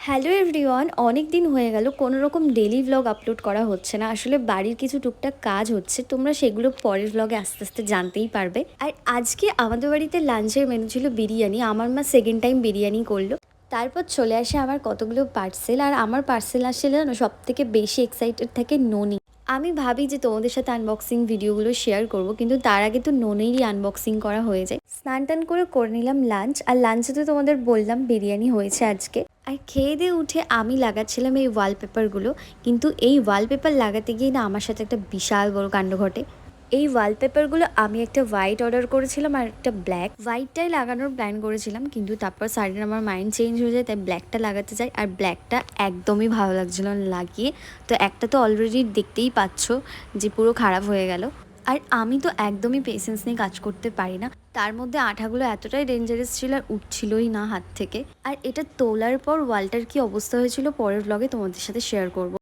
Hello everyone, অনেক দিন হয়ে গেল কোনো রকম ডেলি ভ্লগ আপলোড করা হচ্ছে না। আসলে বাড়ির কিছু টুকটাক কাজ হচ্ছে, তোমরা সেগুলো পরের ভ্লগে আস্তে আস্তে জানতেই পারবে। আর আজকে আমাদের বাড়িতে লাঞ্চের মেনু ছিল বিরিয়ানি। আমার মা সেকেন্ড টাইম বিরিয়ানি করলো। তারপর চলে আসে আমার কতগুলো পার্সেল, আর আমার পার্সেল আসলে না সব থেকে বেশি এক্সাইটেড থাকে ননি। আমি ভাবি যে তোমাদের সাথে আনবক্সিং ভিডিওগুলো শেয়ার করব, কিন্তু তার আগে তো ননেরই আনবক্সিং করা হয়ে যায়। স্নান টান করে নিলাম লাঞ্চ, আর লাঞ্চে তো তোমাদের বললাম বিরিয়ানি হয়েছে আজকে। আর খেয়ে দিয়ে উঠে আমি লাগাচ্ছিলাম এই ওয়ালপেপারগুলো, কিন্তু এই ওয়ালপেপার লাগাতে গিয়ে না আমার সাথে একটা বিশাল বড় কাণ্ড ঘটে। এই ওয়ালপেপারগুলো আমি একটা হোয়াইট অর্ডার করেছিলাম আর একটা ব্ল্যাক। হোয়াইটটাই লাগানোর প্ল্যান করেছিলাম, কিন্তু তারপর সাডেন আমার মাইন্ড চেঞ্জ হয়ে যায়, তাই ব্ল্যাকটা লাগাতে যাই। আর ব্ল্যাকটা একদমই ভালো লাগছিল না লাগিয়ে। তো একটা তো অলরেডি দেখতেই পাচ্ছ যে পুরো খারাপ হয়ে গেল। আর আমি তো একদমই পেশেন্স নিয়ে কাজ করতে পারি না, তার মধ্যে আঠাগুলো এতটাই ডেঞ্জারাস ছিল আর উঠছিলই না হাত থেকে। আর এটা তোলার পর ওয়ালটার কি অবস্থা হয়েছিল পরের ব্লগে তোমাদের সাথে শেয়ার করব।